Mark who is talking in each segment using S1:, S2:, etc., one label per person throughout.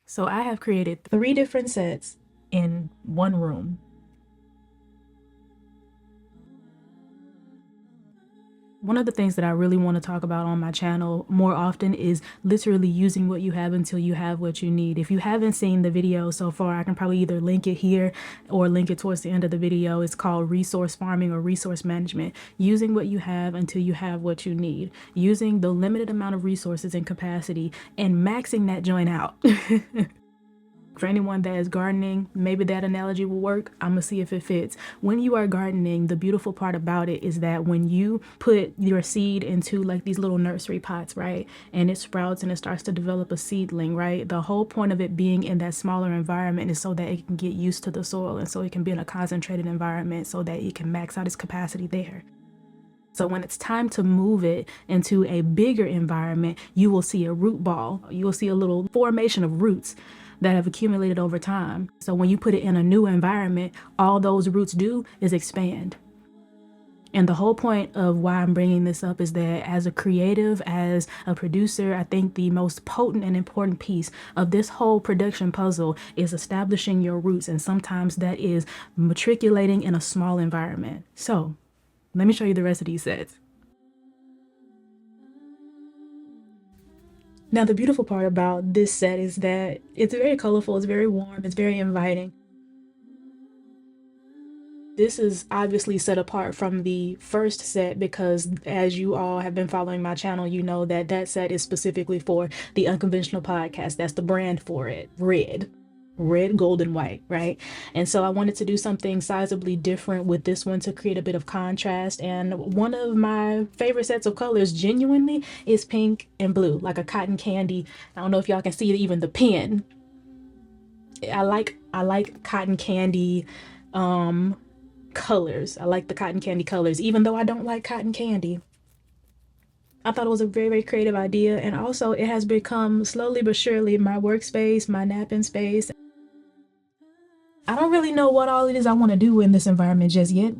S1: So I have created 3 different sets in one room. One of the things that I really want to talk about on my channel more often is literally using what you have until you have what you need. If you haven't seen the video so far, I can probably either link it here or link it towards the end of the video. It's called resource farming or resource management. Using what you have until you have what you need. Using the limited amount of resources and capacity and maxing that joint out. For anyone that is gardening, maybe that analogy will work. I'm gonna see if it fits. When you are gardening, the beautiful part about it is that when you put your seed into like these little nursery pots, right, and it sprouts and it starts to develop a seedling, right, the whole point of it being in that smaller environment is so that it can get used to the soil and so it can be in a concentrated environment so that it can max out its capacity there. So when it's time to move it into a bigger environment, you will see a root ball. You will see a little formation of roots that have accumulated over time. So when you put it in a new environment, all those roots do is expand. And the whole point of why I'm bringing this up is that as a creative, as a producer, I think the most potent and important piece of this whole production puzzle is establishing your roots. And sometimes that is matriculating in a small environment. So let me show you the rest of these sets. Now, the beautiful part about this set is that it's very colorful, it's very warm, it's very inviting. This is obviously set apart from the first set because as you all have been following my channel, you know that that set is specifically for the Unconventional Podcast. That's the brand for it, red, gold, and white, right? And so I wanted to do something sizably different with this one to create a bit of contrast. And one of my favorite sets of colors genuinely is pink and blue, like a cotton candy. I don't know if y'all can see even the pen. I like cotton candy colors. I like the cotton candy colors, even though I don't like cotton candy. I thought it was a very, very creative idea. And also it has become slowly but surely my workspace, my napping space. I don't really know what all it is I want to do in this environment just yet.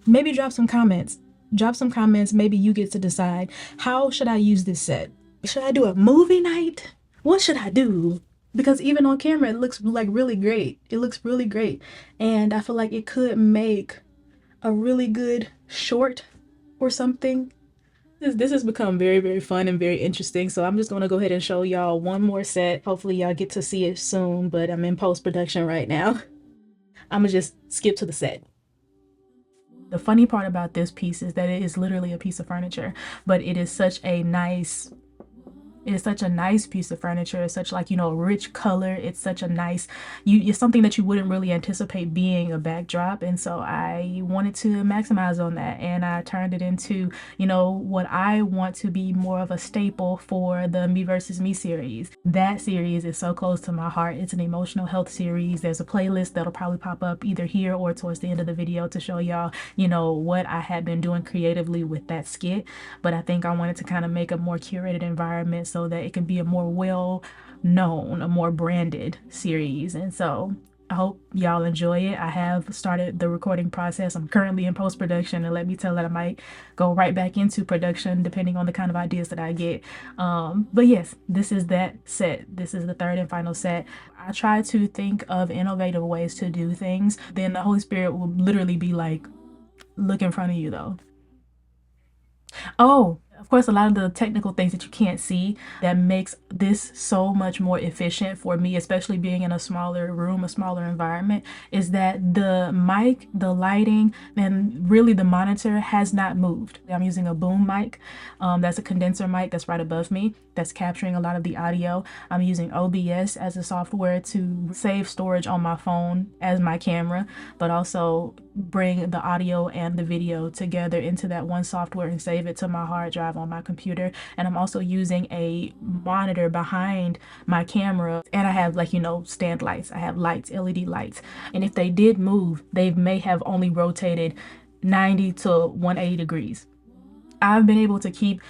S1: Maybe drop some comments. Maybe you get to decide. How should I use this set? Should I do a movie night? What should I do? Because even on camera, it looks like really great. It looks really great. And I feel like it could make a really good short or something. This has become very, very fun and very interesting. So I'm just going to go ahead and show y'all one more set. Hopefully y'all get to see it soon, but I'm in post-production right now. I'm gonna just skip to the set. The funny part about this piece is that it is literally a piece of furniture, but it is such a nice piece of furniture. It's such like, you know, a rich color. It's such a nice, it's something that you wouldn't really anticipate being a backdrop. And so I wanted to maximize on that. And I turned it into, you know, what I want to be more of a staple for the Me Versus Me series. That series is so close to my heart. It's an emotional health series. There's a playlist that'll probably pop up either here or towards the end of the video to show y'all, you know, what I had been doing creatively with that skit. But I think I wanted to kind of make a more curated environment so that it can be a more well-known, a more branded series. And so I hope y'all enjoy it. I have started the recording process. I'm currently in post-production, and let me tell that I might go right back into production depending on the kind of ideas that I get. But yes, this is that set. This is the third and final set. I try to think of innovative ways to do things. Then the Holy Spirit will literally be like, look in front of you though. Oh, of course, a lot of the technical things that you can't see that makes this so much more efficient for me, especially being in a smaller room, a smaller environment, is that the mic, the lighting, and really the monitor has not moved. I'm using a boom mic. That's a condenser mic that's right above me that's capturing a lot of the audio. I'm using OBS as a software to save storage on my phone as my camera, but also bring the audio and the video together into that one software and save it to my hard drive on my computer. And I'm also using a monitor behind my camera, and I have, like, you know, stand lights. I have lights, LED lights, and if they did move, they may have only rotated 90 to 180 degrees. I've been able to keep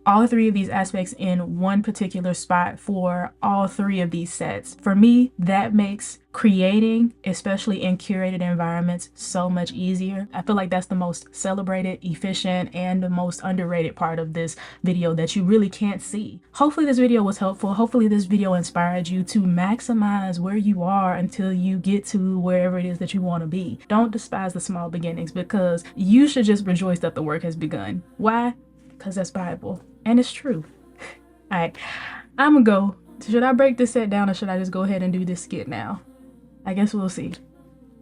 S1: all three of these aspects in one particular spot for all three of these sets. For me, that makes creating, especially in curated environments, so much easier. I feel like that's the most celebrated, efficient, and the most underrated part of this video that you really can't see. Hopefully this video was helpful. Hopefully this video inspired you to maximize where you are until you get to wherever it is that you want to be. Don't despise the small beginnings, because you should just rejoice that the work has begun. Why? Because that's Bible and it's true. All right, I'm gonna go. Should I break this set down, or should I just go ahead and do this skit now? I guess we'll see.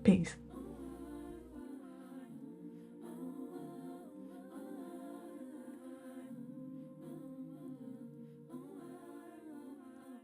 S1: Peace.